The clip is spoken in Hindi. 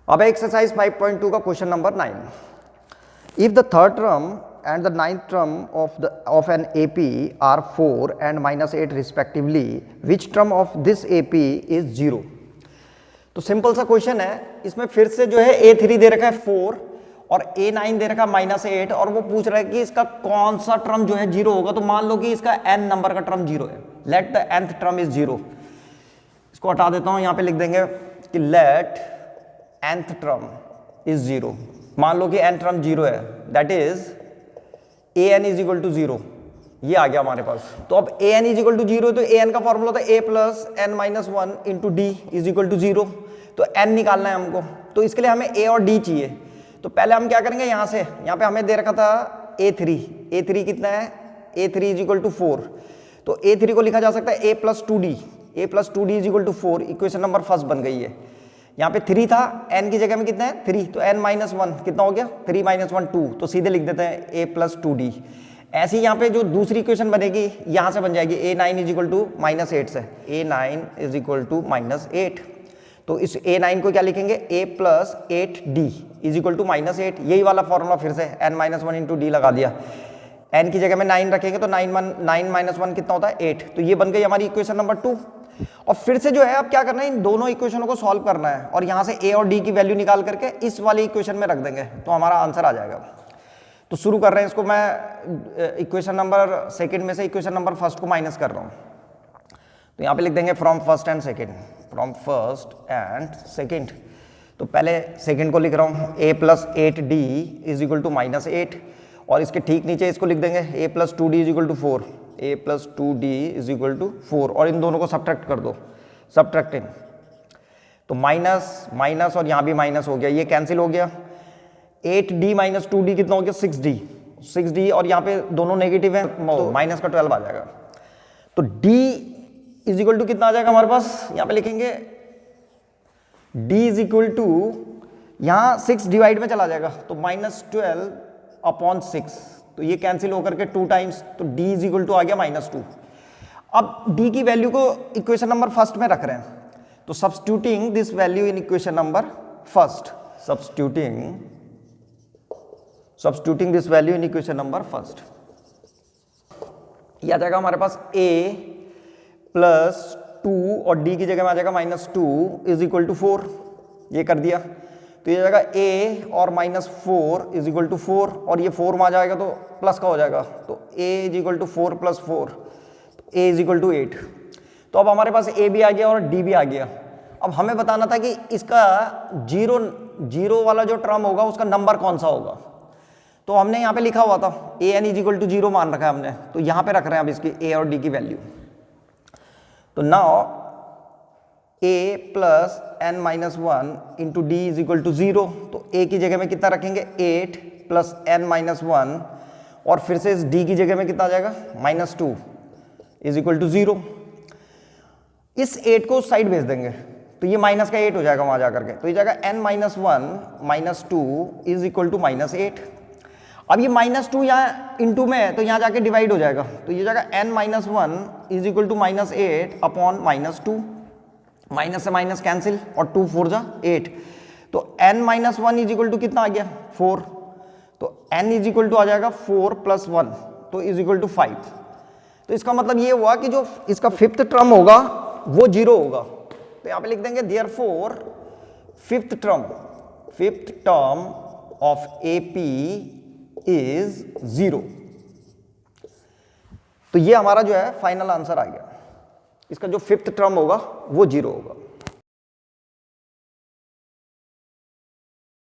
अब एक्सरसाइज 5.2 का question number 9। If the third term and the ninth term of an AP are 4 and -8 respectively, which term of this AP is 0। तो सिंपल सा क्वेश्चन है, इसमें फिर से जो है A3 दे रखा है 4 और A9 दे रखा है -8 और वो पूछ रहा है कि इसका कौन सा टर्म जो है 0 होगा। तो मान लो कि इसका n नंबर का टर्म 0 है, let the nth term is 0। इसको हटा देता हूं, यहां पे लिख देंगे कि लेट nth टर्म इज 0। मान लो कि n टर्म 0 है, that is an is equal to 0। ये आ गया हमारे पास। तो अब an इज इक्वल टू 0, तो an का फॉर्मूला होता है a plus n minus 1 into d is equal to 0। तो n निकालना है हमको, तो इसके लिए हमें a और d चाहिए। तो पहले हम क्या करेंगे, यहां से, यहां पे हमें दे रखा था a3 कितना है, a3 इज इक्वल टू 4। तो a3 को लिखा जा सकता है a plus 2d is equal to 4। Equation number first बन गई है। यहाँ पे 3 था, n की जगह में कितना है 3, तो n माइनस 1 कितना हो गया 3 माइनस 1 2, तो सीधे लिख देते हैं a प्लस 2d। ऐसी यहाँ पे जो दूसरी इक्वेशन बनेगी यहाँ से बन जाएगी a9 इज इक्वल टू -8 से, a9 इज इक्वल टू -8। तो इस a9 को क्या लिखेंगे, a plus 8d is equal to -8। यही वाला फॉर्मूला फिर से n माइनस 1 इंटू डी लगा दिया। n की जगह में 9 रखेंगे तो 9 माइनस 1 कितना होता है 8। तो ये बन गई हमारी इक्वेशन नंबर 2। और फिर से जो है अब क्या करना है, इन दोनों इक्वेशनों को सॉल्व करना है और यहां से a और d की वैल्यू निकाल करके इस वाली इक्वेशन में रख देंगे, तो हमारा आंसर आ जाएगा। तो शुरू कर रहे हैं इसको। मैं इक्वेशन नंबर सेकंड में से इक्वेशन नंबर फर्स्ट को माइनस कर रहा हूं। तो यहां पे लिख देंगे फ्रॉम फर्स्ट एंड सेकंड। तो पहले सेकंड को लिख रहा हूं, a plus 8d is equal to -8, और इसके ठीक नीचे इसको लिख देंगे a plus 2d is equal to 4, a plus 2d is equal to 4, और इन दोनों को सब्ट्रैक्ट कर दो, सब्ट्रैक्टिंग। तो माइनस माइनस और यहाँ भी माइनस हो गया, ये कैंसिल हो गया। 8d माइनस 2d कितना हो गया 6d, और यहाँ पे दोनों नेगेटिव है तो माइनस का 12 आ जाएगा। तो d इज इक्वल टू कितना आ जाएगा हमारे पास, यहाँ पे लिखेंगे d इज इक्वल टू, यहाँ 6 डिवाइड में चला जाएगा तो -12 अपॉन 6, तो ये कैंसिल होकर के 2 टाइम्स, तो d इज इक्वल टू आ गया -2। अब d की वैल्यू को इक्वेशन नंबर फर्स्ट में रख रहे हैं, तो substituting this value in equation number first, substituting this value in equation number first, ये आ जाएगा हमारे पास a प्लस 2 और d की जगह में आ जाएगा -2 इज इक्वल टू 4। ये कर दिया, तो ये जाएगा a और -4 इज इक्वल टू 4, और ये 4 में आ जाएगा तो प्लस का हो जाएगा, तो a is equal to 4 plus 4, तो a इज इक्वल टू 8। तो अब हमारे पास a भी आ गया और d भी आ गया। अब हमें बताना था कि इसका जीरो वाला जो टर्म होगा उसका नंबर कौन सा होगा। तो हमने यहाँ पे लिखा हुआ था an इज इक्वल टू 0 मान रखा है हमने, तो यहाँ पे रख रहे हैं अब इसकी a और d की वैल्यू। तो now a plus n minus 1 into d is equal to 0, तो a की जगह में कितना रखेंगे 8 प्लस n माइनस 1, और फिर से इस d की जगह में कितना आ जाएगा -2 इज इक्वल टू 0। इस 8 को उस साइड भेज देंगे तो ये माइनस का 8 हो जाएगा वहां जाकर के, तो ये जाएगा n minus 1 -2 is equal to -8। अब ये -2 यहाँ इंटू में है तो यहाँ जाके डिवाइड हो जाएगा, तो ये जाएगा n minus 1 is equal to -8 upon -2, minus से माइनस कैंसिल और 2 4 जा 8, तो n minus 1 is equal to कितना आ गया 4, तो n इज इक्वल टू आ जाएगा 4 प्लस 1, तो इज इक्वल टू 5। तो इसका मतलब ये हुआ कि जो इसका फिफ्थ टर्म होगा वो 0 होगा। तो यहाँ पे लिख देंगे therefore fifth term of AP is 0। तो ये हमारा जो है फाइनल आंसर आ गया, इसका जो फिफ्थ टर्म होगा वो 0 होगा।